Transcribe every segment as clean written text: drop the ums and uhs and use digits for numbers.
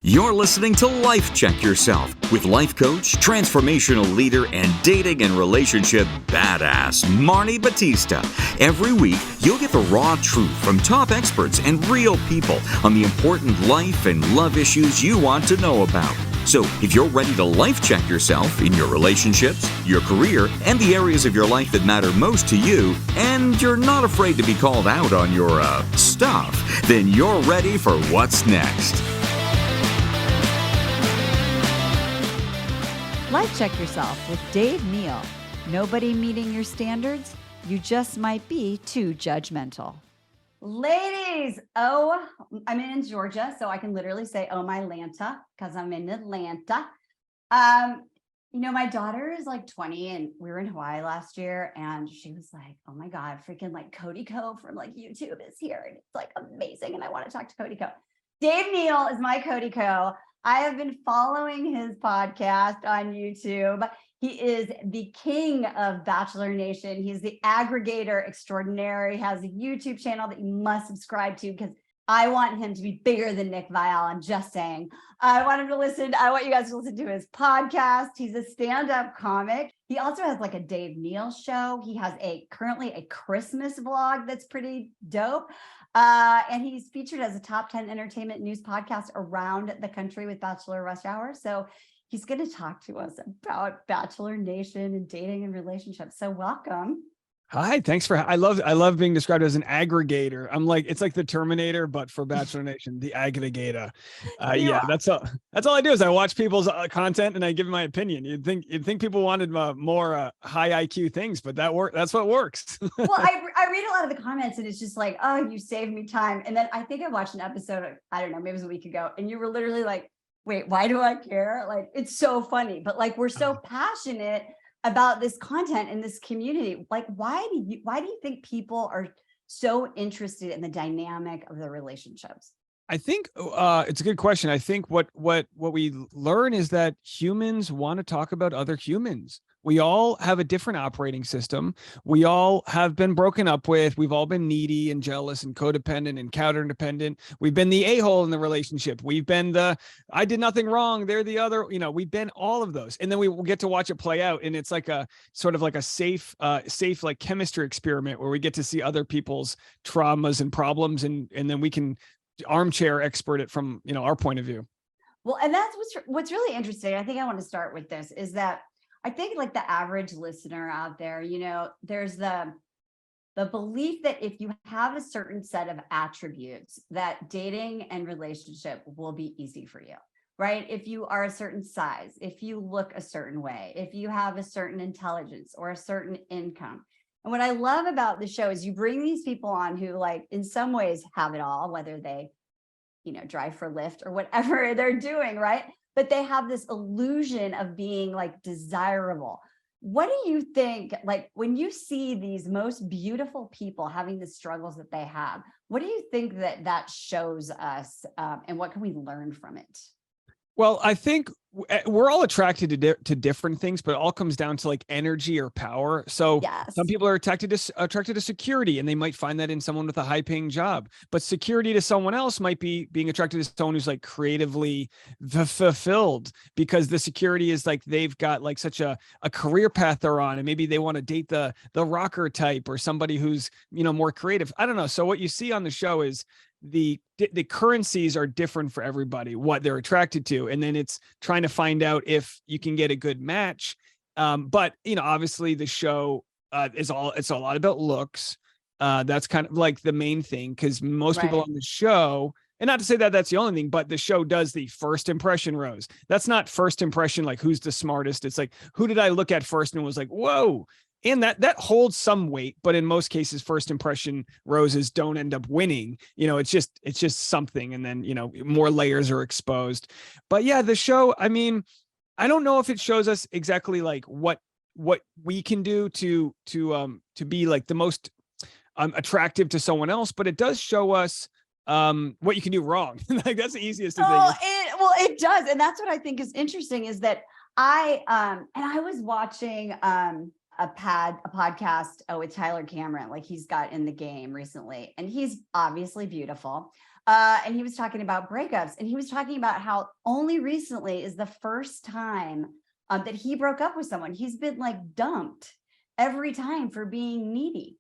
You're listening to Life Check Yourself with life coach, transformational leader, and dating and relationship badass, Marni Battista. Every week, you'll get the raw truth from top experts and real people on the important life and love issues you want to know about. So, if you're ready to life check yourself in your relationships, your career, and the areas of your life that matter most to you, and you're not afraid to be called out on your, stuff, then you're ready for what's next. Life Check Yourself with Dave Neal. Nobody meeting your standards? You just might be too judgmental. Ladies, I'm in Georgia, so I can literally say, oh, my Lanta, because I'm in Atlanta. My daughter is like 20 and we were in Hawaii last year and she was like, oh my God, freaking like Cody Co from like YouTube is here and it's like amazing and I want to talk to Cody Co. Dave Neal is my Cody Co. I have been following his podcast on YouTube. He is the king of Bachelor Nation. He's the aggregator extraordinaire. He has a YouTube channel that you must subscribe to because I want him to be bigger than Nick Viall. I'm just saying. I want you guys to listen to his podcast. He's a stand-up comic. He also has like a Dave Neal show. He has currently a Christmas vlog that's pretty dope. And he's featured as a top 10 entertainment news podcast around the country with Bachelor Rush Hour. So he's going to talk to us about Bachelor Nation and dating and relationships. So welcome. Hi, thanks for, I love being described as an aggregator. It's like the Terminator, but for Bachelor Nation, the aggregator. That's all I do is I watch people's content and I give my opinion. You'd think people wanted more high IQ things, but that's what works. Well, I read a lot of the comments and it's just like, oh, you saved me time. And then I think I watched an episode, I don't know, maybe it was a week ago. And you were literally like, wait, why do I care? Like, it's so funny, but like, we're so passionate about this content in this community. Like, why do you think people are so interested in the dynamic of the relationships? I think it's a good question. I think what we learn is that humans want to talk about other humans. We all have a different operating system. We all have been broken up with. We've all been needy and jealous and codependent and counter-independent. We've been the a-hole in the relationship. We've been I did nothing wrong, they're the other, we've been all of those. And then we will get to watch it play out. And it's like a sort of like a safe like chemistry experiment where we get to see other people's traumas and problems. And then we can armchair expert it from, our point of view. Well, and that's what's really interesting. I think I want to start with this is that I think like the average listener out there, there's the belief that if you have a certain set of attributes that dating and relationship will be easy for you, right? If you are a certain size, if you look a certain way, if you have a certain intelligence or a certain income. And what I love about the show is you bring these people on who like in some ways have it all, whether they, drive for Lyft or whatever they're doing, right? But they have this illusion of being like desirable. What do you think, like when you see these most beautiful people having the struggles that they have, what do you think that shows us and what can we learn from it? Well, I think we're all attracted to different things, but it all comes down to like energy or power. So yes. Some people are attracted to security, and they might find that in someone with a high paying job. But security to someone else might be being attracted to someone who's like creatively fulfilled, because the security is like they've got like such a career path they're on, and maybe they want to date the rocker type or somebody who's more creative. I don't know. So what you see on the show is the currencies are different for everybody, what they're attracted to. And then it's trying to find out if you can get a good match. But obviously the show it's a lot about looks. That's kind of like the main thing, because most people on the show, and not to say that that's the only thing, but the show does the first impression rose. That's not first impression, like who's the smartest. It's like, who did I look at first and was like, whoa. And that holds some weight, but in most cases, first impression roses don't end up winning. It's just something, and then more layers are exposed. But yeah, the show, I mean, I don't know if it shows us exactly like what we can do to be like the most attractive to someone else, but it does show us what you can do wrong. Like that's the easiest thing. It does, and that's what I think is interesting is that I was watching a podcast with Tyler Cameron, like he's got In the Game recently, and he's obviously beautiful. And he was talking about breakups, and he was talking about how only recently is the first time that he broke up with someone. He's been like dumped every time for being needy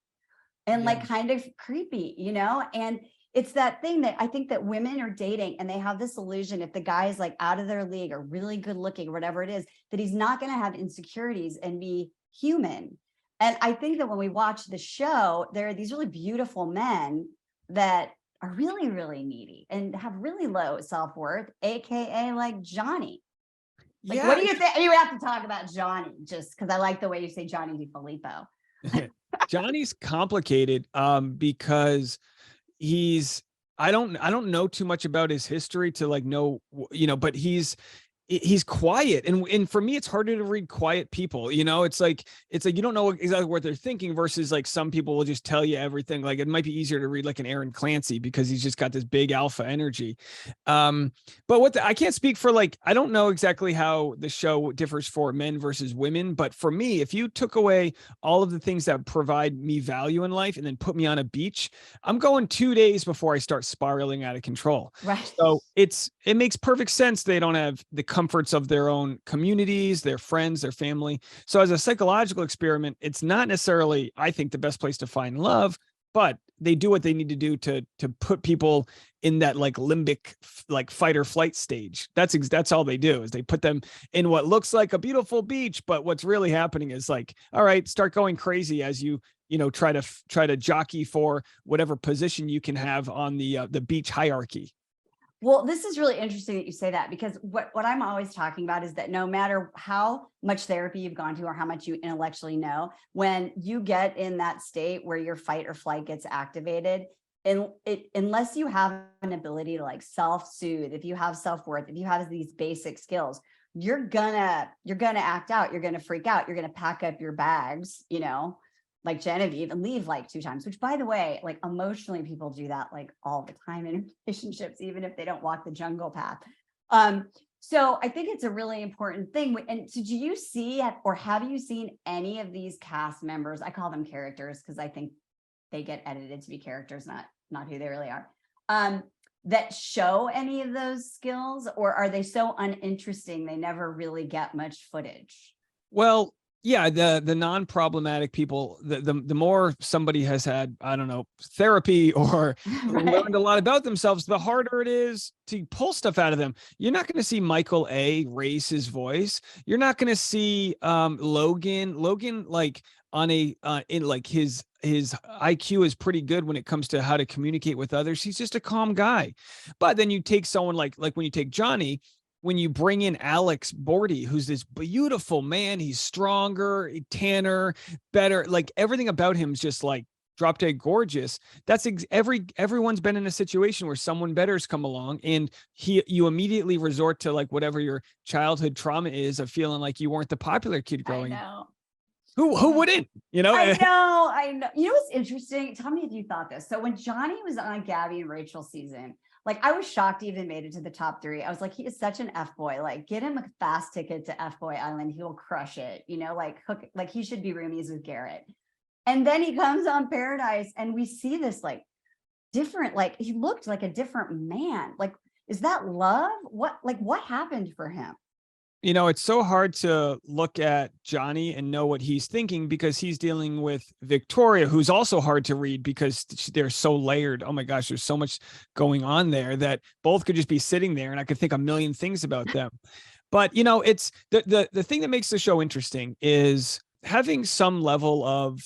and like kind of creepy, you know? And it's that thing that I think that women are dating and they have this illusion, if the guy is like out of their league or really good looking or whatever it is, that he's not going to have insecurities and be human. And I think that when we watch the show, there are these really beautiful men that are really, really needy and have really low self-worth, AKA like Johnny. Like, what do you think? You have to talk about Johnny just because I like the way you say Johnny DiFilippo. Johnny's complicated because I don't know too much about his history to like know, you know, but he's quiet. And for me, it's harder to read quiet people. You know, it's like you don't know exactly what they're thinking versus like some people will just tell you everything. Like it might be easier to read like an Aaron Clancy because he's just got this big alpha energy. But I can't speak for like, I don't know exactly how the show differs for men versus women. But for me, if you took away all of the things that provide me value in life and then put me on a beach, I'm going 2 days before I start spiraling out of control. Right. So it makes perfect sense. They don't have the comforts of their own communities, their friends, their family. So as a psychological experiment, it's not necessarily, I think, the best place to find love, but they do what they need to do to put people in that like limbic, like fight or flight stage. That's all they do is they put them in what looks like a beautiful beach, but what's really happening is like, all right, start going crazy as you try to jockey for whatever position you can have on the beach hierarchy. Well, this is really interesting that you say that, because what I'm always talking about is that no matter how much therapy you've gone to or how much you intellectually know, when you get in that state where your fight or flight gets activated, and unless you have an ability to like self-soothe, if you have self-worth, if you have these basic skills, you're gonna act out, you're gonna freak out, you're gonna pack up your bags, you know, like Genevieve, and leave like 2 times, which by the way, like emotionally people do that like all the time in relationships, even if they don't walk the jungle path. So I think it's a really important thing. And so do you see, or have you seen any of these cast members? I call them characters because I think they get edited to be characters, not who they really are. That show any of those skills, or are they so uninteresting they never really get much footage? Well, yeah, the non-problematic people, the more somebody has had, I don't know, therapy or Right. learned a lot about themselves, the harder it is to pull stuff out of them. You're not going to see Michael A. raise his voice. You're not going to see Logan like on in like his IQ is pretty good when it comes to how to communicate with others. He's just a calm guy. But then you take someone like when you take Johnny, when you bring in Alex Bordy, who's this beautiful man, he's stronger, tanner, better, like everything about him is just like drop dead gorgeous. That's everyone's been in a situation where someone better's come along, and you immediately resort to like whatever your childhood trauma is of feeling like you weren't the popular kid growing up. Who wouldn't, you know? I know. You know what's interesting? Tell me if you thought this. So when Johnny was on Gabby and Rachel's season, like I was shocked he even made it to the top 3. I was like, he is such an F-boy. Like, get him a fast ticket to F-boy Island. He'll crush it. You know, like he should be roomies with Garrett. And then he comes on Paradise and we see this like different, like he looked like a different man. Like, is that love? What happened for him? You know, it's so hard to look at Johnny and know what he's thinking because he's dealing with Victoria, who's also hard to read because they're so layered. Oh my gosh, there's so much going on there that both could just be sitting there and I could think a million things about them. But, you know, it's the thing that makes the show interesting is having some level of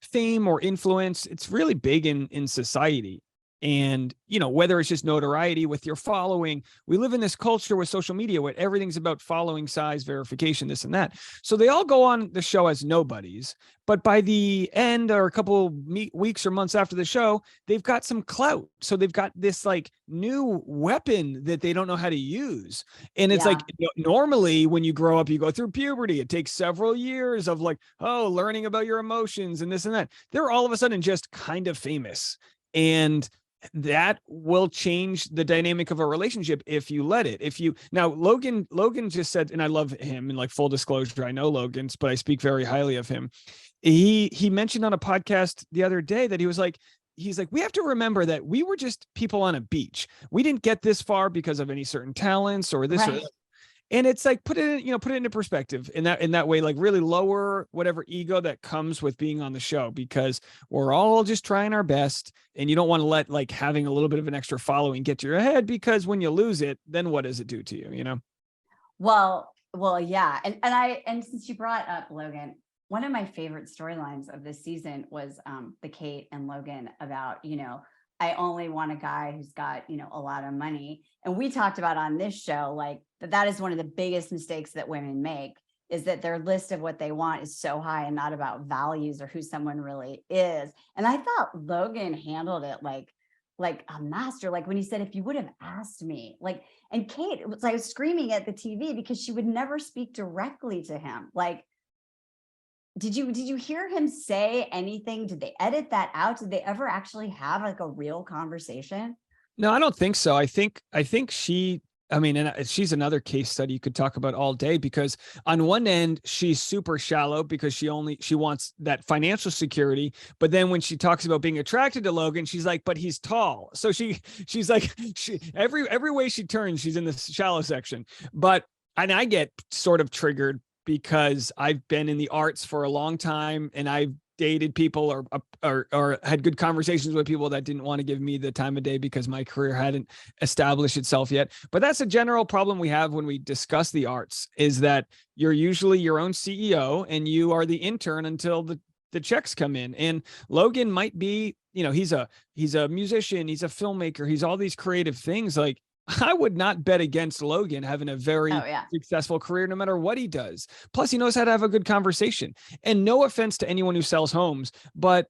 fame or influence. It's really big in society. And, you know, whether it's just notoriety with your following, we live in this culture with social media where everything's about following, size, verification, this and that. So they all go on the show as nobodies. But by the end or a couple weeks or months after the show, they've got some clout. So they've got this like new weapon that they don't know how to use. And it's like, you know, normally when you grow up, you go through puberty. It takes several years of like, learning about your emotions and this and that. They're all of a sudden just kind of famous. And that will change the dynamic of a relationship if you let it. Now Logan just said, and I love him, and like full disclosure, I know Logan's, but I speak very highly of him. He mentioned on a podcast the other day that he was like, he's like, we have to remember that we were just people on a beach. We didn't get this far because of any certain talents or this or that. And it's like, put it into perspective in that way, like really lower whatever ego that comes with being on the show, because we're all just trying our best, and you don't want to let like having a little bit of an extra following get to your head, because when you lose it, then what does it do to you? You know? Well, yeah. And since you brought up Logan, one of my favorite storylines of this season was the Kate and Logan about, I only want a guy who's got, a lot of money. And we talked about on this show, like that is one of the biggest mistakes that women make, is that their list of what they want is so high and not about values or who someone really is. And I thought Logan handled it like a master. Like when he said, if you would have asked me, like, and Kate, it was like screaming at the TV because she would never speak directly to him. Like, did you hear him say anything? Did they edit that out? Did they ever actually have like a real conversation? No, I don't think so. I think she, I mean, and she's another case study you could talk about all day, because on one end, she's super shallow because she wants that financial security. But then when she talks about being attracted to Logan, she's like, but he's tall. So she's like, every way she turns, she's in the shallow section. And I get sort of triggered because I've been in the arts for a long time, and I've dated people or had good conversations with people that didn't want to give me the time of day because my career hadn't established itself yet. But that's a general problem we have when we discuss the arts, is that you're usually your own CEO and you are the intern until the checks come in. And Logan might be, he's a musician, he's a filmmaker, he's all these creative things. Like, I would not bet against Logan having a very successful career, no matter what he does. Plus, he knows how to have a good conversation. And no offense to anyone who sells homes, but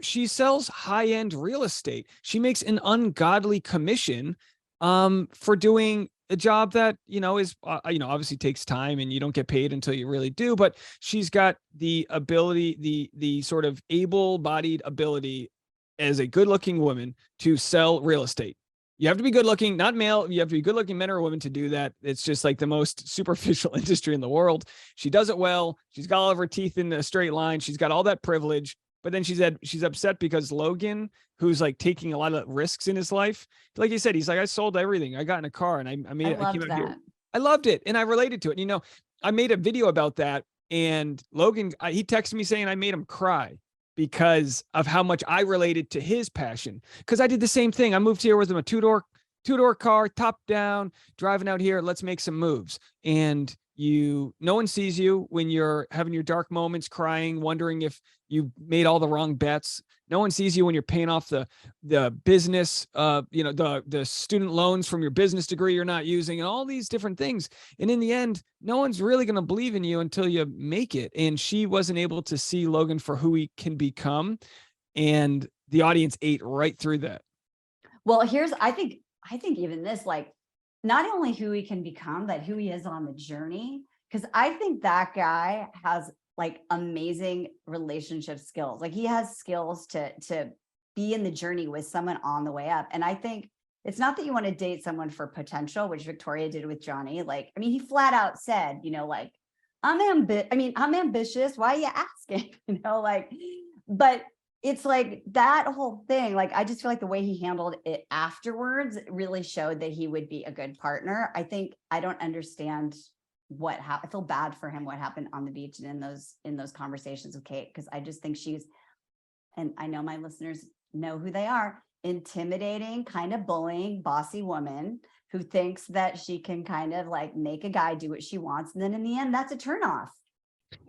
she sells high-end real estate. She makes an ungodly commission for doing a job that, is, obviously takes time, and you don't get paid until you really do. But she's got the ability, the sort of able-bodied ability as a good-looking woman to sell real estate. You have to be good looking, not male. You have to be good looking, men or women, to do that. It's just like the most superficial industry in the world. She does it well. She's got all of her teeth in a straight line. She's got all that privilege. But then she's upset because Logan, who's like taking a lot of risks in his life, like you said, he's like, I sold everything. I got in a car and I made it. I came out here. I loved it. And I related to it. I made a video about that, and Logan, he texted me saying I made him cry because of how much I related to his passion. Because I did the same thing. I moved here with him, a two-door car, top down, driving out here. Let's make some moves. And no one sees you when you're having your dark moments, crying, wondering if you made all the wrong bets. No one sees you when you're paying off the business, the student loans from your business degree you're not using, and all these different things. And in the end, no one's really going to believe in you until you make it. And she wasn't able to see Logan for who he can become. And the audience ate right through that. Well, I think even this, like, not only who he can become, but who he is on the journey. Because I think that guy has like amazing relationship skills. Like, he has skills to be in the journey with someone on the way up. And I think it's not that you want to date someone for potential, which Victoria did with Johnny. Like, I mean, he flat out said, like, I'm ambitious. Why are you asking? But it's like that whole thing. Like, I just feel like the way he handled it afterwards really showed that he would be a good partner. I don't understand what happened. I feel bad for him, what happened on the beach and in those conversations with Kate, because I just think she's, and I know my listeners know who they are, intimidating, kind of bullying, bossy woman who thinks that she can kind of like make a guy do what she wants. And then in the end, that's a turnoff.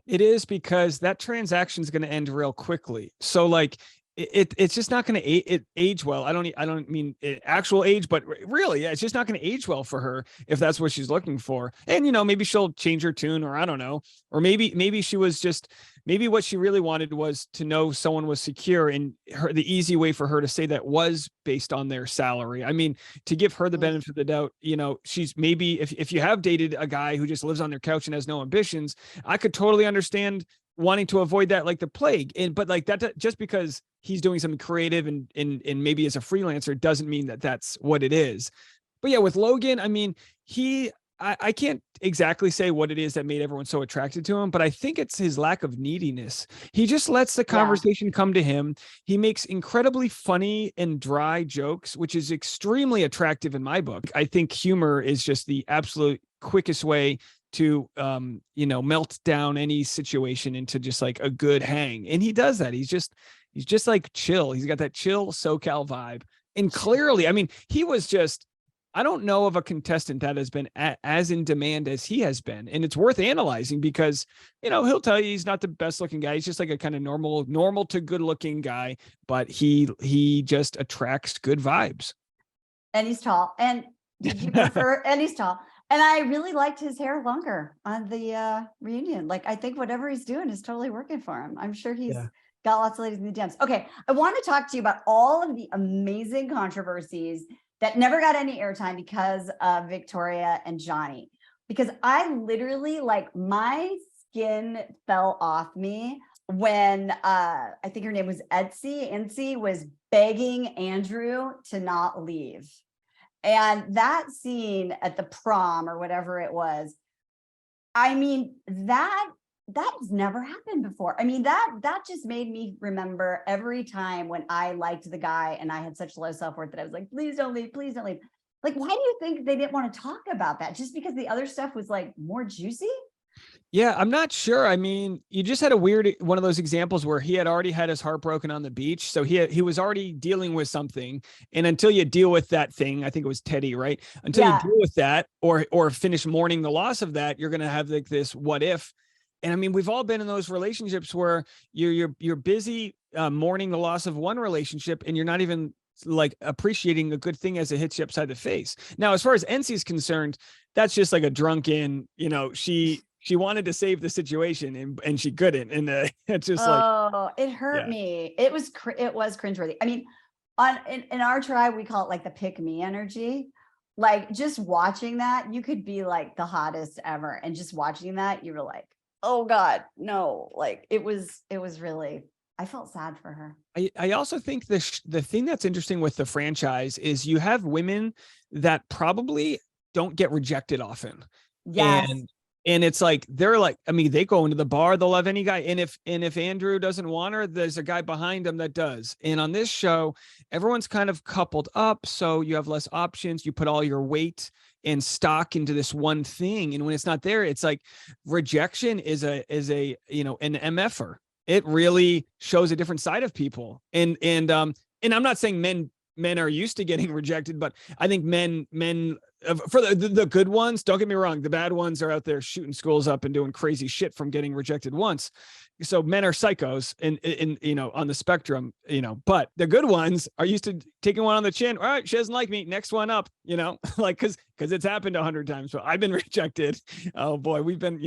It is, because that transaction is going to end real quickly. So like it's just not going to age well. I don't mean actual age, but really, it's just not going to age well for her if that's what she's looking for. And maybe she'll change her tune, or I don't know, or maybe she was just, maybe what she really wanted was to know someone was secure, and the easy way for her to say that was based on their salary. I mean, to give her the benefit of the doubt, she's maybe, if you have dated a guy who just lives on their couch and has no ambitions, I could totally understand wanting to avoid that like the plague. But like that, just because he's doing something creative and maybe as a freelancer, doesn't mean that that's what it is. But yeah, with Logan, I mean, I can't exactly say what it is that made everyone so attracted to him, but I think it's his lack of neediness. He just lets the conversation come to him. He makes incredibly funny and dry jokes, which is extremely attractive in my book. I think humor is just the absolute quickest way to, melt down any situation into just like a good hang. And he does that. He's just like chill. He's got that chill SoCal vibe. And clearly, I mean, he was just, I don't know of a contestant that has been as in demand as he has been. And it's worth analyzing because, he'll tell you he's not the best looking guy. He's just like a kind of normal to good looking guy, but he just attracts good vibes. And he's tall. And did you prefer, and he's tall. And I really liked his hair longer on the reunion. Like, I think whatever he's doing is totally working for him. I'm sure he's got lots of ladies in the DMs. Okay. I want to talk to you about all of the amazing controversies that never got any airtime because of Victoria and Johnny, because I literally, like, my skin fell off me when I think her name was Ency was begging Andrew to not leave. And that scene at the prom or whatever it was, I mean, that's never happened before. I mean, that just made me remember every time when I liked the guy and I had such low self-worth that I was like, please don't leave, please don't leave. Like, why do you think they didn't want to talk about that? Just because the other stuff was like more juicy? Yeah, I'm not sure. I mean, you just had one of those examples where he had already had his heart broken on the beach. So he was already dealing with something. And until you deal with that thing, I think it was Teddy, right? Until you deal with that or finish mourning the loss of that, you're going to have like this what if. And I mean, we've all been in those relationships where you're busy mourning the loss of one relationship and you're not even like appreciating a good thing as it hits you upside the face. Now, as far as Ency is concerned, that's just like a drunken, she wanted to save the situation and she couldn't. And it's just it hurt me. It was cringeworthy. I mean, in our tribe, we call it like the pick me energy. Like, just watching that, you could be like the hottest ever. And just watching that, you were like, oh God, no. Like, it was really, I felt sad for her. I also think the thing that's interesting with the franchise is you have women that probably don't get rejected often. Yes. And it's like, they're like, I mean, they go into the bar, they'll have any guy. And if Andrew doesn't want her, there's a guy behind him that does. And on this show, everyone's kind of coupled up. So you have less options. You put all your weight and stock into this one thing. And when it's not there, it's like rejection is an MFer. It really shows a different side of people. And I'm not saying men are used to getting rejected, but I think men for the good ones, don't get me wrong, the bad ones are out there shooting schools up and doing crazy shit from getting rejected once. So men are psychos in on the spectrum, but the good ones are used to taking one on the chin. All right, she doesn't like me. Next one up, like, cause it's happened 100 times. So I've been rejected. Oh boy, we've been,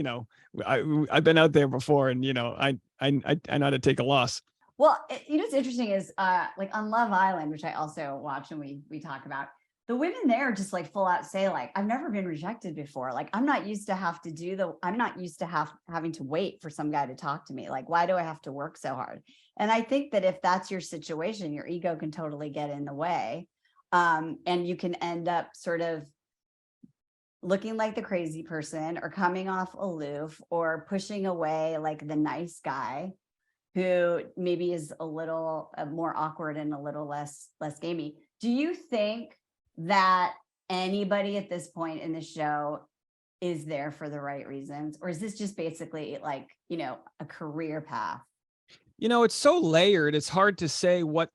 I've been out there before, and I know how to take a loss. Well, what's interesting is like on Love Island, which I also watch and we talk about, the women there just like full out say like, I've never been rejected before. Like, I'm not used to having to wait for some guy to talk to me. Like, why do I have to work so hard? And I think that if that's your situation, your ego can totally get in the way. And you can end up sort of looking like the crazy person or coming off aloof or pushing away like the nice guy who maybe is a little more awkward and a little less gamey. Do you think that anybody at this point in the show is there for the right reasons? Or is this just basically like, a career path? It's so layered. It's hard to say what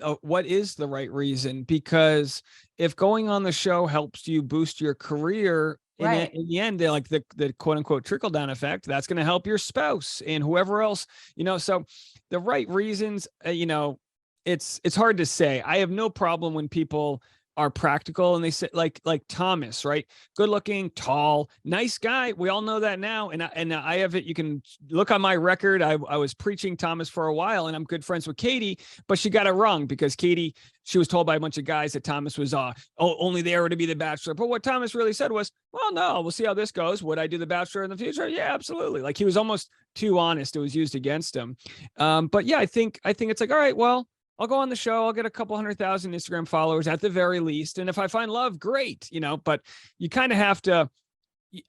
is the right reason, because if going on the show helps you boost your career, right, in the end, they're like the quote unquote trickle down effect, that's going to help your spouse and whoever else, so the right reasons, it's hard to say. I have no problem when people are practical and they say like Thomas, right? Good looking, tall, nice guy. We all know that now. And I have it. You can look on my record. I was preaching Thomas for a while, and I'm good friends with Katie, but she got it wrong because she was told by a bunch of guys that Thomas was only there to be the Bachelor. But what Thomas really said was, well, no, we'll see how this goes. Would I do the Bachelor in the future? Yeah, absolutely. Like, he was almost too honest. It was used against him. But yeah, I think it's like, all right, well, I'll go on the show. I'll get a couple 100,000 Instagram followers at the very least. And if I find love, great, but you kind of have to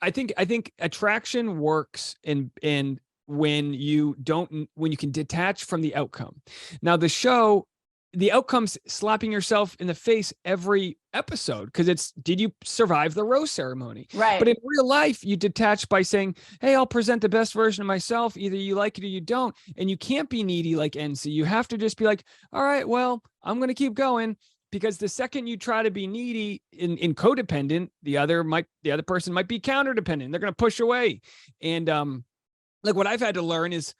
I think attraction works in when you can detach from the outcome. Now the outcome's slapping yourself in the face every episode because it's, did you survive the rose ceremony? Right. But in real life, you detach by saying, hey, I'll present the best version of myself. Either you like it or you don't. And you can't be needy like Ency. You have to just be like, all right, well, I'm going to keep going. Because the second you try to be needy in codependent, the other person might be counterdependent. They're going to push away. And like what I've had to learn is,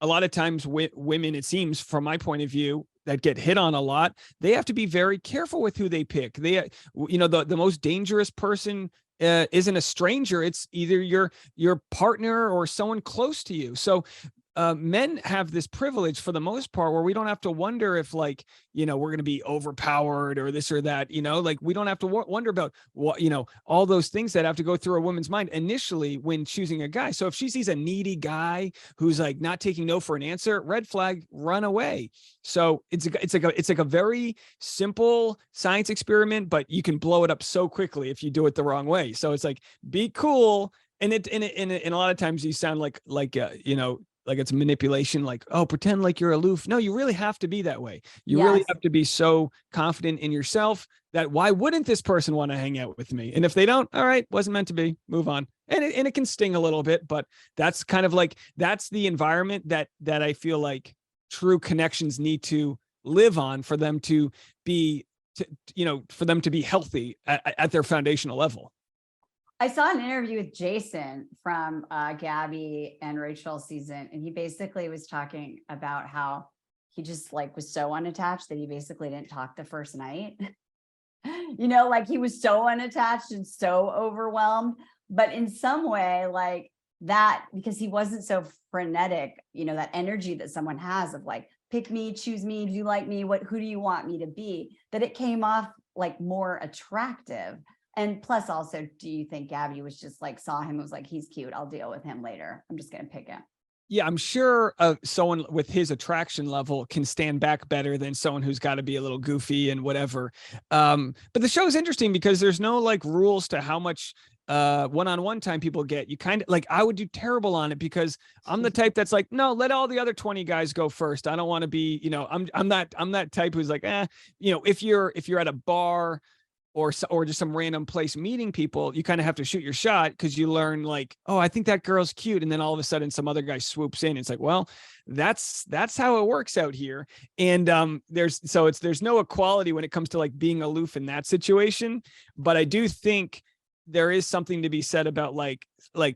a lot of times women, it seems from my point of view, that get hit on a lot, they have to be very careful with who they pick. The most dangerous person isn't a stranger. It's either your partner or someone close to you. So men have this privilege for the most part where we don't have to wonder if we're going to be overpowered or this or that, like we don't have to wonder about what, all those things that have to go through a woman's mind initially when choosing a guy. So if she sees a needy guy who's like not taking no for an answer, red flag, run away. So it's like a very simple science experiment, but you can blow it up so quickly if you do it the wrong way. So it's like, be cool. And a lot of times you sound like it's manipulation, like, oh, pretend like you're aloof. No, you really have to be that way. You really have to be so confident in yourself that why wouldn't this person want to hang out with me? And if they don't, all right, wasn't meant to be, move on. And it can sting a little bit, but that's kind of like, that's the environment that I feel like true connections need to live on for them to be, for them to be healthy at their foundational level. I saw an interview with Jason from Gabby and Rachel's season, and he basically was talking about how he just was so unattached that he basically didn't talk the first night. Like he was so unattached and so overwhelmed, but in some way like that, because he wasn't so frenetic, that energy that someone has of like, pick me, choose me, do you like me? Who do you want me to be? That it came off like more attractive. And plus also, do you think Gabby was just like, saw him, was like, he's cute, I'll deal with him later, I'm just going to pick him? Yeah, I'm sure someone with his attraction level can stand back better than someone who's got to be a little goofy and whatever. But the show is interesting because there's no like rules to how much one-on-one time people get. You kind of like, I would do terrible on it because I'm the type that's like, no, let all the other 20 guys go first. I don't want to be, I'm that type who's like, if you're at a bar or just some random place meeting people, you kind of have to shoot your shot because you learn like, oh, I think that girl's cute. And then all of a sudden some other guy swoops in. It's like, well, that's how it works out here. And there's no equality when it comes to like being aloof in that situation. But I do think there is something to be said about like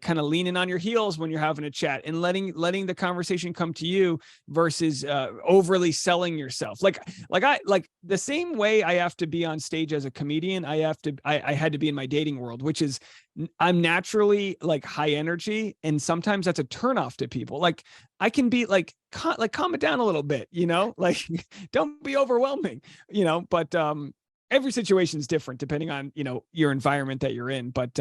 kind of leaning on your heels when you're having a chat and letting the conversation come to you versus overly selling yourself. Like the same way I have to be on stage as a comedian, I had to be in my dating world, which is I'm naturally like high energy. And sometimes that's a turnoff to people. Like I can be like calm it down a little bit, like don't be overwhelming, but every situation is different depending on, your environment that you're in. But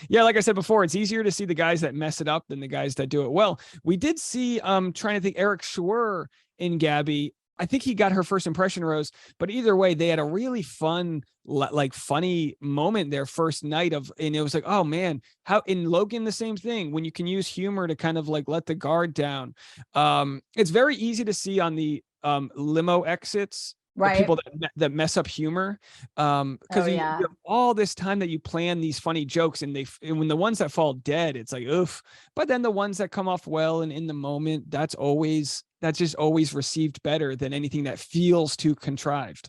yeah, like I said before, it's easier to see the guys that mess it up than the guys that do it well. We did see, trying to think, Eric Schwer in Gabby. I think he got her first impression rose, but either way, they had a really fun, funny moment their first night and it was like, oh man, how in Logan, the same thing, when you can use humor to kind of like let the guard down. It's very easy to see on the limo exits, right? People that mess up humor. Because you have all this time that you plan these funny jokes and when the ones that fall dead, it's like, oof. But then the ones that come off well and in the moment, that's just always received better than anything that feels too contrived.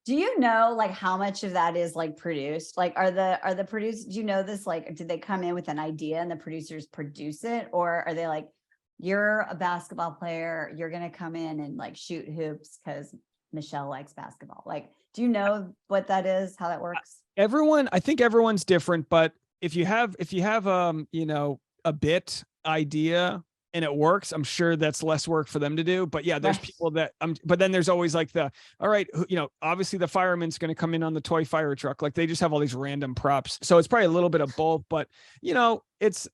Do you know like how much of that is like produced? Like are the producers, do you know this, like, did they come in with an idea and the producers produce it? Or are they like, you're a basketball player, you're going to come in and like shoot hoops because Michelle likes basketball? Like, do you know what that is, how that works? I think everyone's different, but if you have a bit idea and it works, I'm sure that's less work for them to do. But yeah, there's people that, but then there's always like all right, obviously the fireman's going to come in on the toy fire truck. Like they just have all these random props. So it's probably a little bit of both, but it's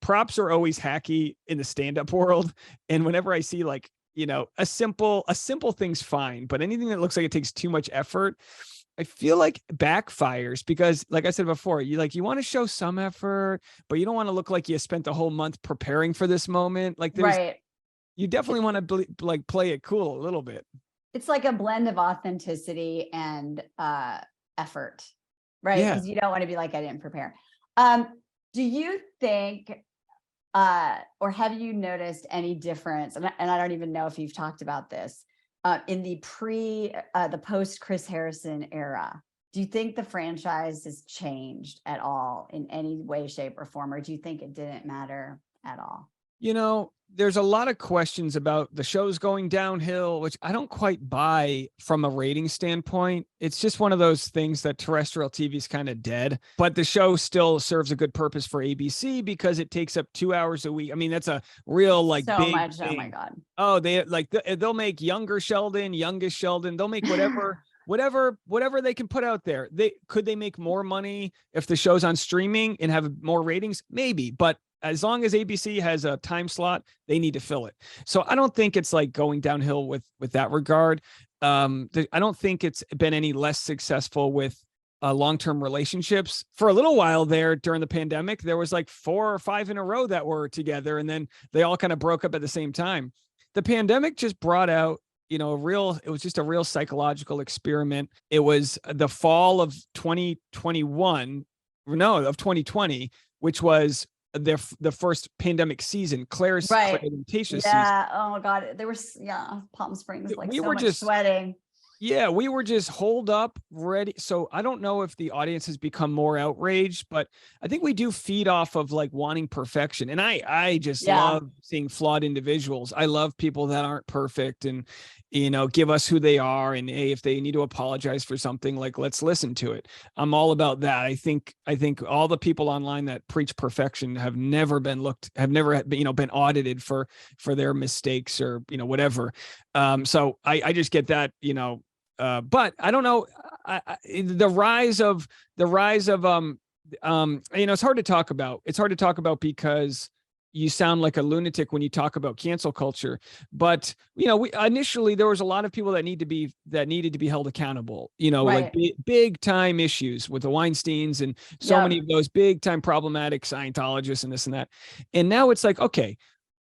props are always hacky in the stand-up world. And whenever I see like, a simple thing's fine, but anything that looks like it takes too much effort, I feel like backfires because, like I said before, you want to show some effort, but you don't want to look like you spent the whole month preparing for this moment. Like Right. you definitely want to like play it cool a little bit. It's like a blend of authenticity and effort, right? Yeah. Because you don't want to be like, I didn't prepare. Do you think, or have you noticed any difference? And I don't even know if you've talked about this in the the post Chris Harrison era. Do you think the franchise has changed at all in any way, shape, or form, or do you think it didn't matter at all? There's a lot of questions about the show's going downhill, which I don't quite buy from a rating standpoint. It's just one of those things that terrestrial TV is kind of dead, but the show still serves a good purpose for ABC because it takes up 2 hours a week. I mean, that's a real like So big much. thing. Oh my God. Oh, they'll make younger Sheldon, youngest Sheldon. They'll make whatever they can put out there. They make more money if the show's on streaming and have more ratings? Maybe, but as long as ABC has a time slot, they need to fill it. So I don't think it's like going downhill with that regard. I don't think it's been any less successful with long-term relationships. For a little while there during the pandemic, there was like 4 or 5 in a row that were together, and then they all kind of broke up at the same time. The pandemic just brought out it was just a real psychological experiment. It was the fall of 2021, of 2020, which was the first pandemic season, Claire's Right. season. Yeah. Oh my God. There was, Palm Springs, like We so were much just sweating. Yeah, we were just holed up, ready. So I don't know if the audience has become more outraged, but I think we do feed off of like wanting perfection. And I just love seeing flawed individuals. I love people that aren't perfect and, give us who they are. And hey, if they need to apologize for something, like, let's listen to it. I'm all about that. I think all the people online that preach perfection have never been been audited for their mistakes or, whatever. So I just get that, but I don't know, the rise of it's hard to talk about. It's hard to talk about because you sound like a lunatic when you talk about cancel culture. But, initially there was a lot of people that needed to be held accountable, like big time issues with the Weinsteins and so many of those big time problematic Scientologists and this and that. And now it's like, okay,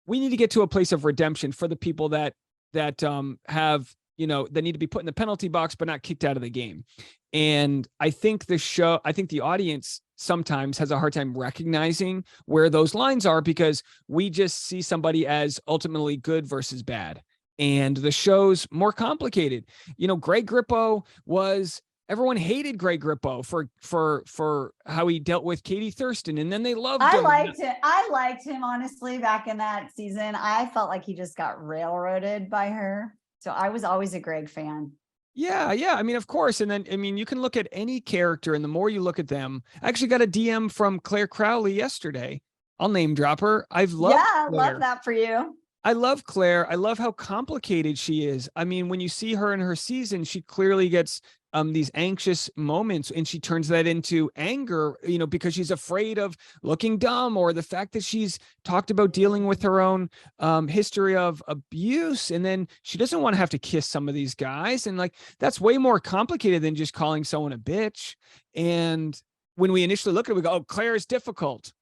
we need to get to a place of redemption for the people that have, that need to be put in the penalty box, but not kicked out of the game. And I think the audience sometimes has a hard time recognizing where those lines are because we just see somebody as ultimately good versus bad. And the show's more complicated. Greg Grippo everyone hated Greg Grippo for how he dealt with Katie Thurston, and then they loved him. I liked him honestly back in that season. I felt like he just got railroaded by her. So I was always a Greg fan. Yeah. I mean, of course. And then, you can look at any character, and the more you look at them, I actually got a DM from Claire Crowley yesterday. I'll name drop her. I love that for you. I love Claire. I love how complicated she is. I mean, when you see her in her season, she clearly gets these anxious moments, and she turns that into anger, because she's afraid of looking dumb, or the fact that she's talked about dealing with her own history of abuse. And then she doesn't want to have to kiss some of these guys. And like, that's way more complicated than just calling someone a bitch. And when we initially look at it, we go, oh, Claire is difficult.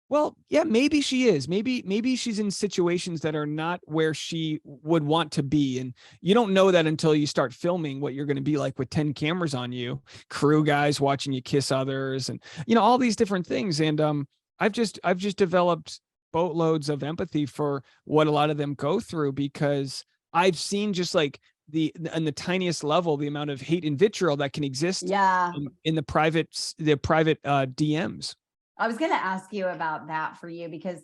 Well, yeah, maybe she is. Maybe she's in situations that are not where she would want to be. And you don't know that until you start filming what you're going to be like with 10 cameras on you, crew guys watching you kiss others, and, all these different things. And I've just developed boatloads of empathy for what a lot of them go through, because I've seen just like in the tiniest level, the amount of hate and vitriol that can exist in the private DMs. I was going to ask you about that for you because,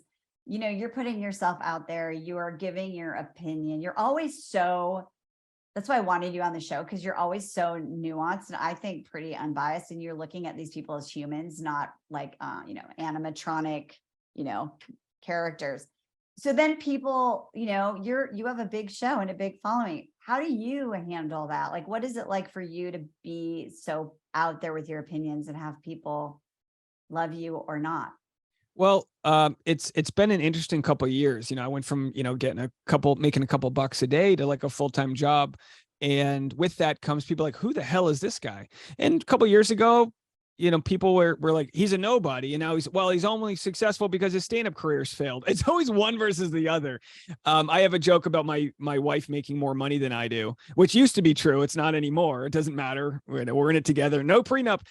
you're putting yourself out there. You are giving your opinion. You're always that's why I wanted you on the show, because you're always so nuanced and I think pretty unbiased. And you're looking at these people as humans, not like, animatronic, characters. So then people, you have a big show and a big following. How do you handle that? Like, what is it like for you to be so out there with your opinions and have people love you or not? Well, it's been an interesting couple of years. I went from, making a couple bucks a day to like a full-time job. And with that comes people like, who the hell is this guy? And a couple of years ago, people were like, he's a nobody. And now he's only successful because his stand-up career's failed. It's always one versus the other. I have a joke about my wife making more money than I do, which used to be true. It's not anymore. It doesn't matter. We're in it together. No prenup.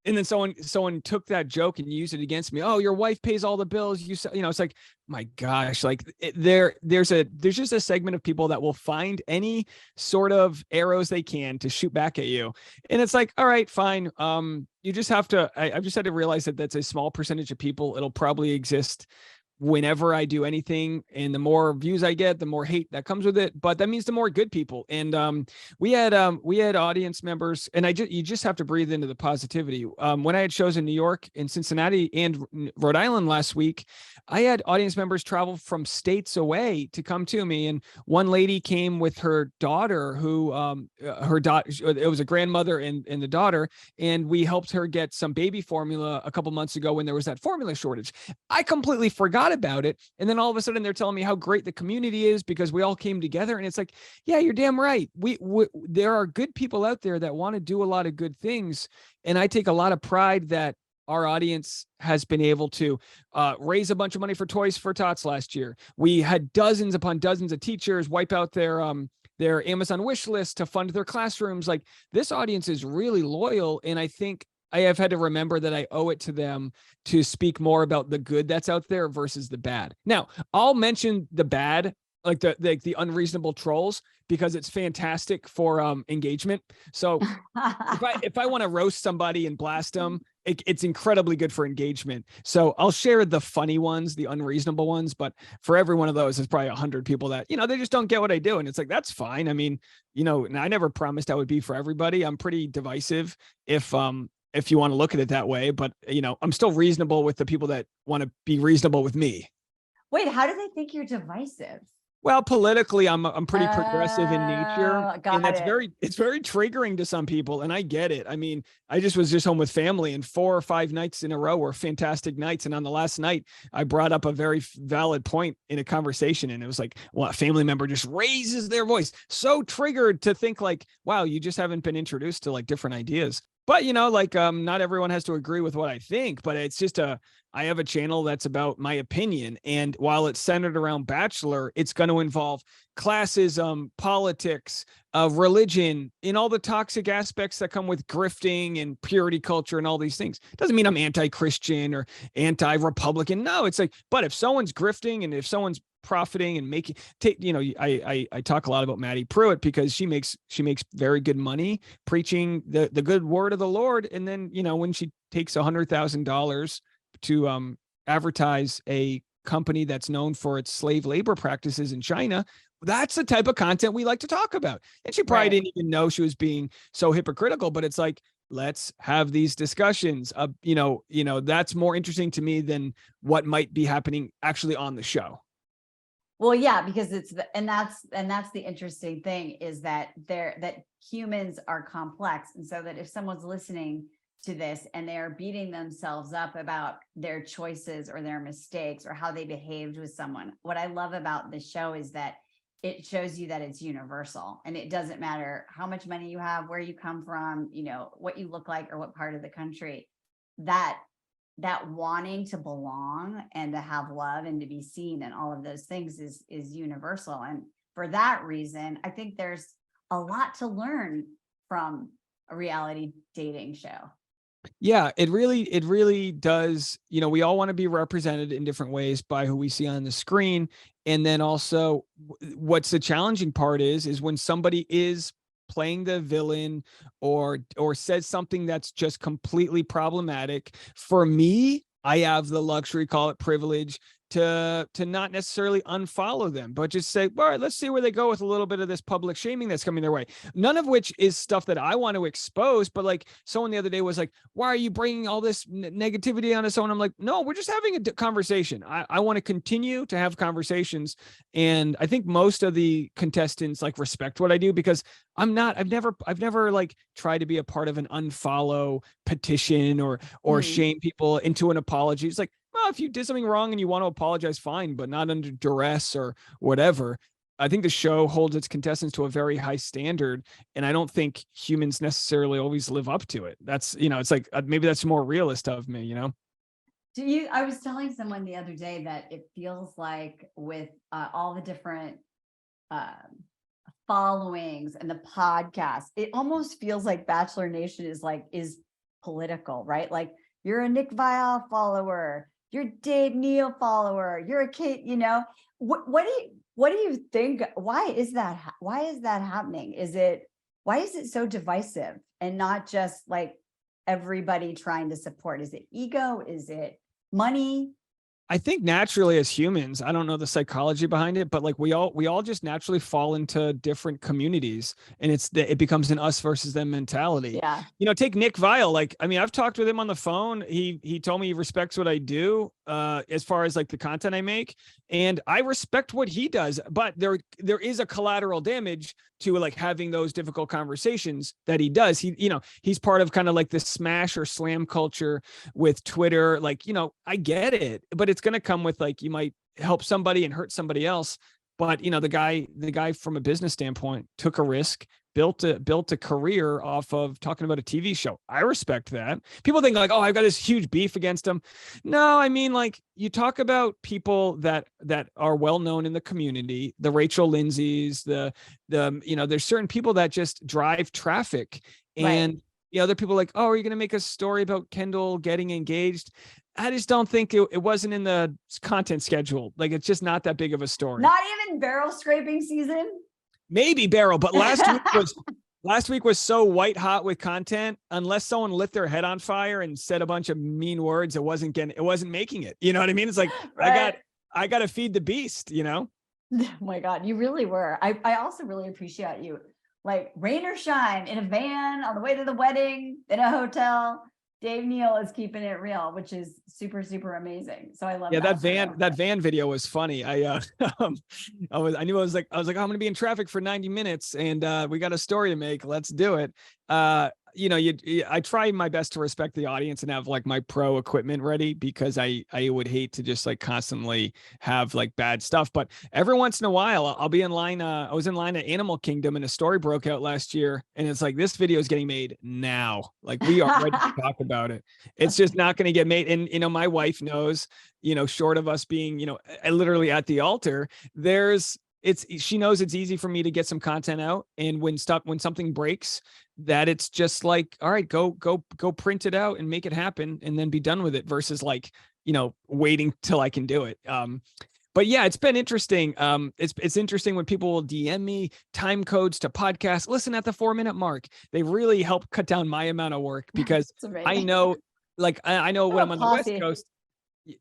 And then someone took that joke and used it against me. Oh, your wife pays all the bills. It's like, my gosh, like there's just a segment of people that will find any sort of arrows they can to shoot back at you. And it's like, all right, fine. You just have to, I've just had to realize that that's a small percentage of people. It'll probably exist whenever I do anything, and the more views I get, the more hate that comes with it. But that means the more good people. And we had audience members, and you just have to breathe into the positivity. When I had shows in New York, in Cincinnati, and Rhode Island last week, I had audience members travel from states away to come to me. And one lady came with her daughter, who it was a grandmother and the daughter, and we helped her get some baby formula a couple months ago when there was that formula shortage. I completely forgot about it. And then all of a sudden they're telling me how great the community is because we all came together. And it's like, yeah, you're damn right. There are good people out there that want to do a lot of good things. And I take a lot of pride that our audience has been able to raise a bunch of money for Toys for Tots last year. We had dozens upon dozens of teachers wipe out their Amazon wish list to fund their classrooms. Like, this audience is really loyal. And I think I have had to remember that I owe it to them to speak more about the good that's out there versus the bad. Now, I'll mention the bad, like the unreasonable trolls, because it's fantastic for engagement. So if I want to roast somebody and blast them, it's incredibly good for engagement. So I'll share the funny ones, the unreasonable ones, but for every one of those, there's probably 100 people that, they just don't get what I do. And it's like, that's fine. I mean, and I never promised I would be for everybody. I'm pretty divisive if you want to look at it that way, but I'm still reasonable with the people that want to be reasonable with me. Wait, how do they think you're divisive? Well, politically, I'm pretty progressive in nature, and it's very triggering to some people, and I get it. I mean, I was just home with family, and 4 or 5 nights in a row were fantastic nights. And on the last night, I brought up a very valid point in a conversation, and it was like, well, a family member just raises their voice, so triggered to think like, wow, you just haven't been introduced to like different ideas. But not everyone has to agree with what I think, but it's just I have a channel that's about my opinion. And while it's centered around Bachelor, it's going to involve classism, politics, religion, and all the toxic aspects that come with grifting and purity culture and all these things. Doesn't mean I'm anti-Christian or anti-Republican. No, it's like, but if someone's grifting and if someone's profiting and I talk a lot about Maddie Pruitt because she makes very good money preaching the good word of the Lord. And then, when she takes $100,000 to advertise a company that's known for its slave labor practices in China, that's the type of content we like to talk about. And she probably didn't even know she was being so hypocritical, but it's like, let's have these discussions. That's more interesting to me than what might be happening actually on the show. Well, yeah, because that's the interesting thing is that humans are complex. And so that if someone's listening to this and they're beating themselves up about their choices or their mistakes or how they behaved with someone, what I love about this show is that it shows you that it's universal, and it doesn't matter how much money you have, where you come from, what you look like or what part of the country, that wanting to belong and to have love and to be seen and all of those things is universal. And for that reason, I think there's a lot to learn from a reality dating show. Yeah, it really does. We all want to be represented in different ways by who we see on the screen. And then also what's the challenging part is when somebody is playing the villain or says something that's just completely problematic. For me, I have the luxury, call it privilege, to not necessarily unfollow them, but just say, all right, let's see where they go with a little bit of this public shaming that's coming their way. None of which is stuff that I want to expose, but like someone the other day was like, why are you bringing all this negativity on us? And I'm like, no, we're just having a conversation. I want to continue to have conversations. And I think most of the contestants like respect what I do because I've never like tried to be a part of an unfollow petition or shame people into an apology. It's like, well, if you did something wrong and you want to apologize, fine, but not under duress or whatever. I think the show holds its contestants to a very high standard, and I don't think humans necessarily always live up to it. That's, it's like maybe that's more realist of me, I was telling someone the other day that it feels like with all the different followings and the podcast, it almost feels like Bachelor Nation is political, right? Like you're a Nick Viall follower, you're a Dave Neal follower, you're a Kate, what do you think? Why is that happening? Why is it so divisive and not just like everybody trying to support? Is it ego? Is it money? I think naturally as humans, I don't know the psychology behind it, but like we all just naturally fall into different communities, and it becomes an us versus them mentality. Yeah. Take Nick Viall. Like, I mean, I've talked with him on the phone. He told me he respects what I do, as far as like the content I make, and I respect what he does, but there is a collateral damage to like having those difficult conversations that he does. He's part of kind of like this smash or slam culture with Twitter. Like, I get it, but it's going to come with like, you might help somebody and hurt somebody else. But the guy from a business standpoint took a risk, built a career off of talking about a TV show. I respect that. People think like, oh, I've got this huge beef against him. No, I mean, like, you talk about people that are well known in the community, the Rachel Lindsays, there's certain people that just drive traffic, and Right. Other people like, oh, are you going to make a story about Kendall getting engaged? I just don't think it wasn't in the content schedule. Like, it's just not that big of a story. Not even barrel scraping season. Maybe barrel, but last week was so white hot with content. Unless someone lit their head on fire and said a bunch of mean words, it wasn't making it. You know what I mean? It's like, right. I got to feed the beast, Oh my God, you really were. I also really appreciate you. Like, rain or shine, in a van, on the way to the wedding, in a hotel, Dave Neal is keeping it real, which is super, super amazing. So I love that van video was funny. I knew I was like, I'm going to be in traffic for 90 minutes and we got a story to make. Let's do it. I try my best to respect the audience and have like my pro equipment ready, because I would hate to just like constantly have like bad stuff. But every once in a while I'll be in line. I was in line at Animal Kingdom and a story broke out last year, and it's like, this video is getting made now. Like, we are ready to talk about it. It's just not going to get made. And, my wife knows, short of us being, literally at the altar, she knows it's easy for me to get some content out. And when something breaks, that it's just like, all right, go print it out and make it happen and then be done with it, versus like, waiting till I can do it. But yeah, it's been interesting. It's interesting when people will DM me time codes to podcasts. Listen at the 4-minute mark. They really help cut down my amount of work, because I know, like, I know when I'm on the West Coast.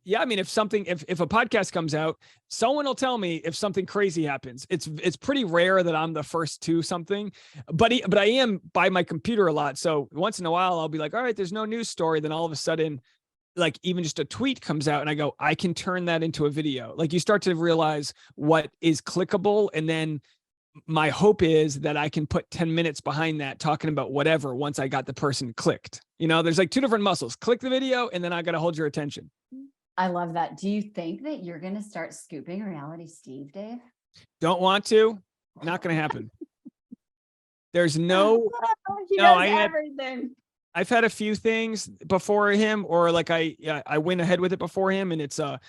Yeah, I mean, if a podcast comes out, someone will tell me if something crazy happens. It's pretty rare that I'm the first to something, but I am by my computer a lot. So once in a while, I'll be like, all right, there's no news story. Then all of a sudden, like, even just a tweet comes out and I go, I can turn that into a video. Like, you start to realize what is clickable, and then my hope is that I can put 10 minutes behind that talking about whatever once I got the person clicked. There's like two different muscles: click the video, and then I got to hold your attention. I love that. Do you think that you're going to start scooping Reality Steve, Dave? Don't want to. Not going to happen. There's no. He does everything. I've had a few things before him, or like I went ahead with it before him, and it's a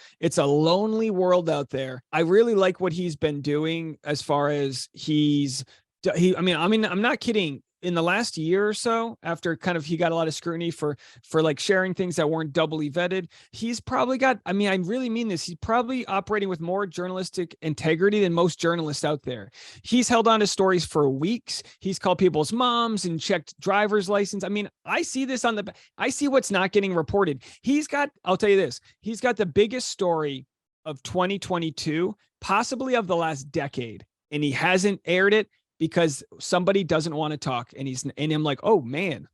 lonely world out there. I really like what he's been doing as far as I'm not kidding. In the last year or so, after kind of he got a lot of scrutiny for like sharing things that weren't doubly vetted, he's probably got, I really mean this, he's probably operating with more journalistic integrity than most journalists out there. He's held on to stories for weeks. He's called people's moms and checked driver's license. I see this I see what's not getting reported. I'll tell you this, he's got the biggest story of 2022, possibly of the last decade, and he hasn't aired it because somebody doesn't want to talk, and I'm like, oh man,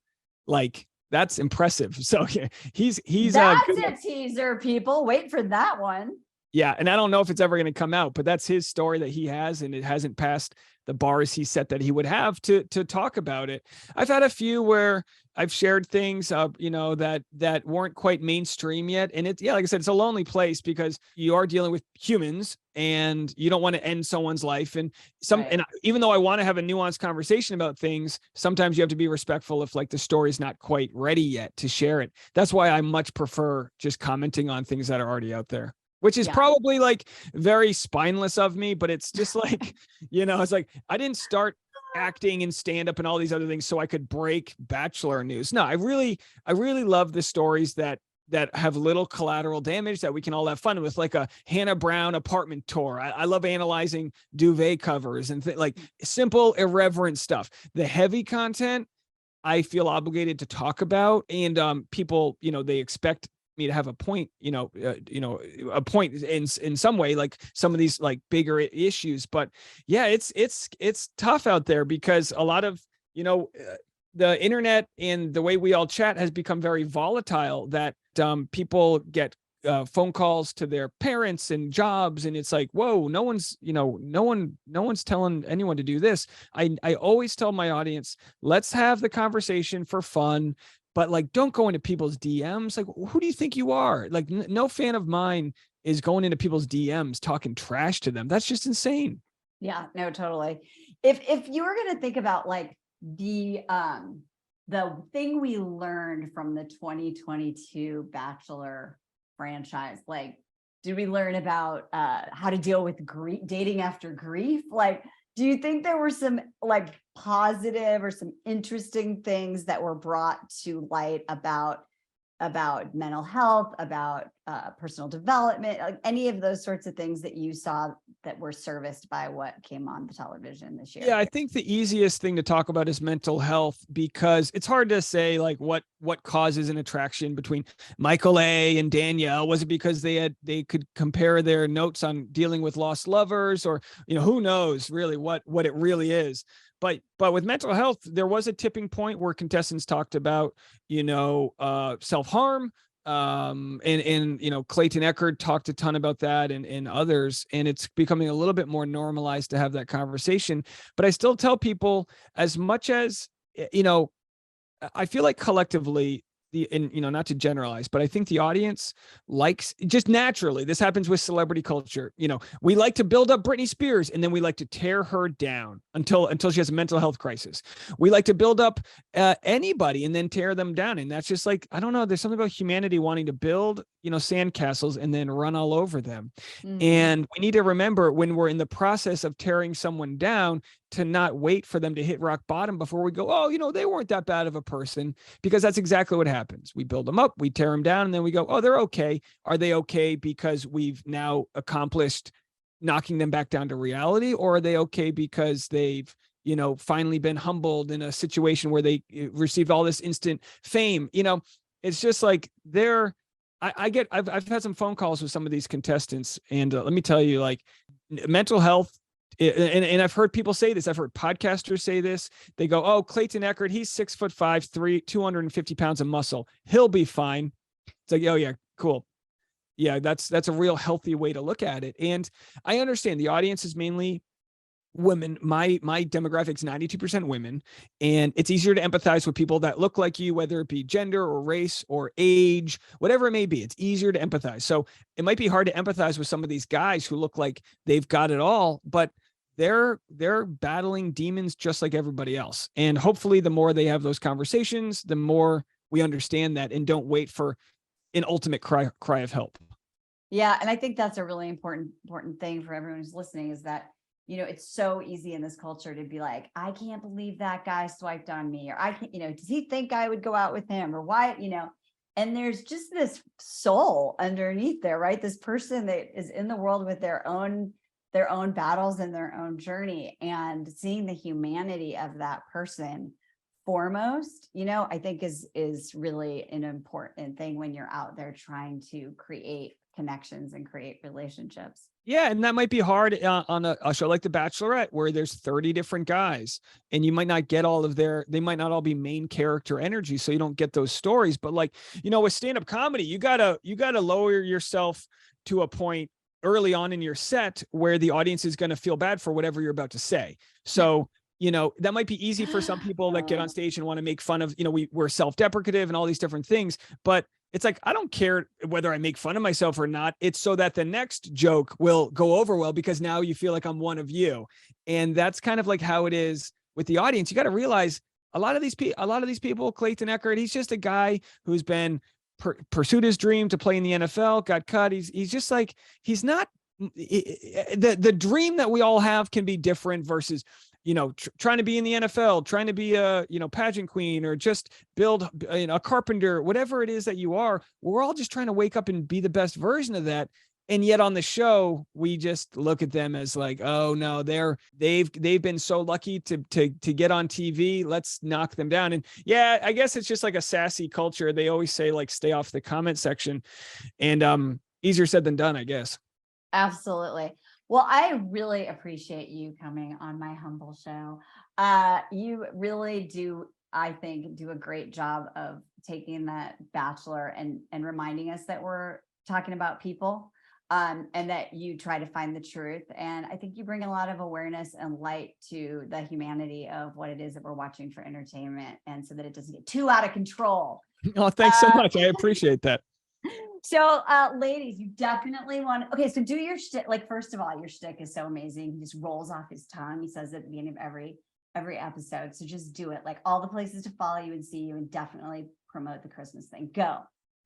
like, that's impressive. So yeah, he's that's a teaser, people. Wait for that one. Yeah, and I don't know if it's ever going to come out, but that's his story that he has, and it hasn't passed the bars he set that he would have to talk about it. I've had a few where I've shared things, you know, that weren't quite mainstream yet. And it's, yeah, like I said, it's a lonely place because you are dealing with humans and you don't want to end someone's life. And and even though I want to have a nuanced conversation about things, sometimes you have to be respectful if like the story's not quite ready yet to share it. That's why I much prefer just commenting on things that are already out there, which is probably like very spineless of me, but it's just like, you know, it's like, I didn't start acting and stand up and all these other things so I could break Bachelor news. No, I really love the stories that have little collateral damage that we can all have fun with, like a Hannah Brown apartment tour. I love analyzing duvet covers and like simple, irreverent stuff. The heavy content, I feel obligated to talk about, and people, you know, they expect me to have a point, a point in some way, like some of these like bigger issues. But yeah, it's tough out there because a lot of, the internet and the way we all chat has become very volatile, that people get phone calls to their parents and jobs, and it's like, whoa, no one's telling anyone to do this. I always tell my audience, let's have the conversation for fun, but like, don't go into people's DMs. Like, who do you think you are? Like, no fan of mine is going into people's DMs talking trash to them. That's just insane. Yeah, no, totally. If you were going to think about like the thing we learned from the 2022 Bachelor franchise, like, did we learn about how to deal with grief, dating after grief? Like, do you think there were some like positive or some interesting things that were brought to light about mental health, about personal development, like any of those sorts of things that you saw that were serviced by what came on the television this year? Yeah, I think the easiest thing to talk about is mental health, because it's hard to say like what causes an attraction between Michael A. and Danielle. Was it because they could compare their notes on dealing with lost lovers, or, who knows really what it really is. But with mental health, there was a tipping point where contestants talked about, self-harm. And Clayton Echard talked a ton about that, and others, and it's becoming a little bit more normalized to have that conversation. But I still tell people, as much as, I feel like collectively, not to generalize, but I think the audience likes, just naturally, this happens with celebrity culture. We like to build up Britney Spears, and then we like to tear her down until she has a mental health crisis. We like to build up anybody and then tear them down. And that's just like, I don't know, there's something about humanity wanting to build, sandcastles and then run all over them. Mm-hmm. And we need to remember, when we're in the process of tearing someone down, to not wait for them to hit rock bottom before we go, oh, they weren't that bad of a person, because that's exactly what happens. We build them up, we tear them down, and then we go, oh, they're okay. Are they okay because we've now accomplished knocking them back down to reality? Or are they okay because they've, finally been humbled in a situation where they received all this instant fame? It's just like I've had some phone calls with some of these contestants, and let me tell you, like, mental health, and I've heard people say this. I've heard podcasters say this. They go, oh, Clayton Echard, he's 6'5", 250 pounds of muscle. He'll be fine. It's like, oh yeah, cool. Yeah, that's a real healthy way to look at it. And I understand the audience is mainly women. My demographic's 92% women, and it's easier to empathize with people that look like you, whether it be gender or race or age, whatever it may be. It's easier to empathize. So it might be hard to empathize with some of these guys who look like they've got it all, but they're battling demons just like everybody else. And hopefully the more they have those conversations, the more we understand that, and don't wait for an ultimate cry of help. Yeah. And I think that's a really important thing for everyone who's listening, is that, it's so easy in this culture to be like, I can't believe that guy swiped on me, or I can't, does he think I would go out with him, or why, and there's just this soul underneath there, right? This person that is in the world with their own battles and their own journey, and seeing the humanity of that person foremost, I think is really an important thing when you're out there trying to create connections and create relationships. Yeah. And that might be hard on a show like The Bachelorette, where there's 30 different guys, and you might not get they might not all be main character energy. So you don't get those stories. But like, with stand-up comedy, you gotta lower yourself to a point early on in your set where the audience is going to feel bad for whatever you're about to say. So that might be easy for some people that get on stage and want to make fun of, we're self-deprecative and all these different things, but it's like, I don't care whether I make fun of myself or not. It's so that the next joke will go over well, because now you feel like I'm one of you. And that's kind of like how it is with the audience. You got to realize a lot of these people, Clayton Echard, he's just a guy who's been pursued his dream to play in the NFL, got cut. He's just like, he's not the dream that we all have can be different versus, trying to be in the NFL, trying to be a, pageant queen, or just build a carpenter, whatever it is that you are. We're all just trying to wake up and be the best version of that. And yet on the show, we just look at them as like, oh no, they've been so lucky to get on TV. Let's knock them down. And yeah, I guess it's just like a sassy culture. They always say like, stay off the comment section, and easier said than done, I guess. Absolutely. Well, I really appreciate you coming on my humble show. You really do, I think, do a great job of taking that Bachelor and reminding us that we're talking about people, and that you try to find the truth. And I think you bring a lot of awareness and light to the humanity of what it is that we're watching for entertainment, and so that it doesn't get too out of control. Oh, thanks so much. I appreciate that. So, ladies, you definitely want to, okay, so do your shtick. Like, first of all, your shtick is so amazing. He just rolls off his tongue. He says it at the beginning of every episode. So just do it. Like, all the places to follow you and see you, and definitely promote the Christmas thing. Go.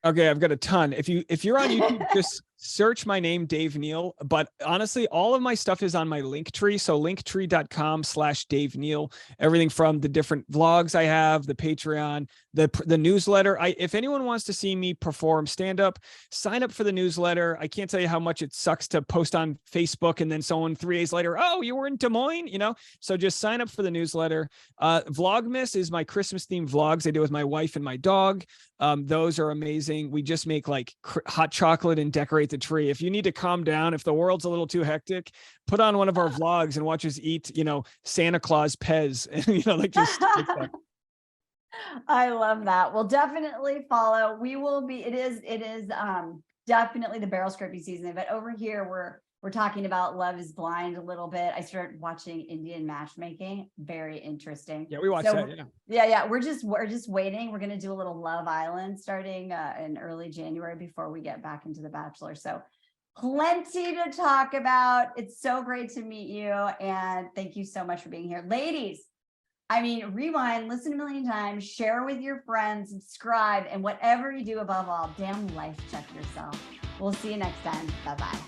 Okay, I've got a ton. If you're on YouTube, just search my name, Dave Neal. But honestly, all of my stuff is on my Linktree. So linktree.com/Dave Neal. Everything from the different vlogs I have, the Patreon, the newsletter. If anyone wants to see me perform stand-up, sign up for the newsletter. I can't tell you how much it sucks to post on Facebook and then someone 3 days later, oh, you were in Des Moines, So just sign up for the newsletter. Vlogmas is my Christmas themed vlogs I do with my wife and my dog. Those are amazing. We just make like hot chocolate and decorate the tree. If you need to calm down, if the world's a little too hectic, put on one of our vlogs and watch us eat, Santa Claus Pez, I love that. We'll definitely follow. We will be, it is definitely the barrel scraping season, but over here, we're talking about Love is Blind a little bit. I started watching Indian matchmaking. Very interesting. Yeah, we watched that. Yeah. Yeah. We're just waiting. We're going to do a little Love Island starting in early January before we get back into The Bachelor. So plenty to talk about. It's so great to meet you. And thank you so much for being here. Ladies, rewind, listen a million times, share with your friends, subscribe, and whatever you do, above all, damn life check yourself. We'll see you next time. Bye-bye.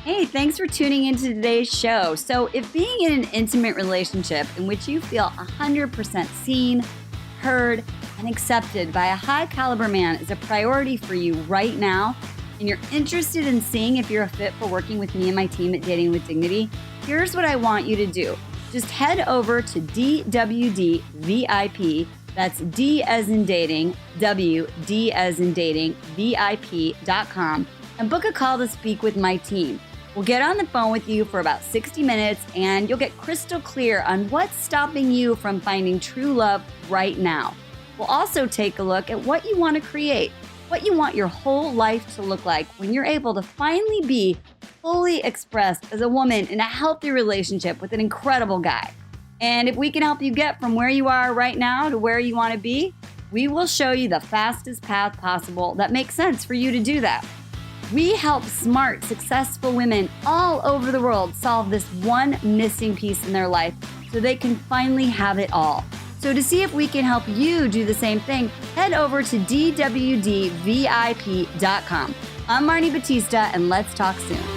Hey, thanks for tuning into today's show. So if being in an intimate relationship in which you feel 100% seen, heard, and accepted by a high caliber man is a priority for you right now, and you're interested in seeing if you're a fit for working with me and my team at Dating with Dignity, here's what I want you to do. Just head over to DWD VIP, that's D as in dating, W, D as in dating, VIP.com, and book a call to speak with my team. We'll get on the phone with you for about 60 minutes, and you'll get crystal clear on what's stopping you from finding true love right now. We'll also take a look at what you want to create, what you want your whole life to look like when you're able to finally be fully expressed as a woman in a healthy relationship with an incredible guy. And if we can help you get from where you are right now to where you want to be, we will show you the fastest path possible that makes sense for you to do that. We help smart, successful women all over the world solve this one missing piece in their life so they can finally have it all. So to see if we can help you do the same thing, head over to DWDVIP.com. I'm Marni Battista, and let's talk soon.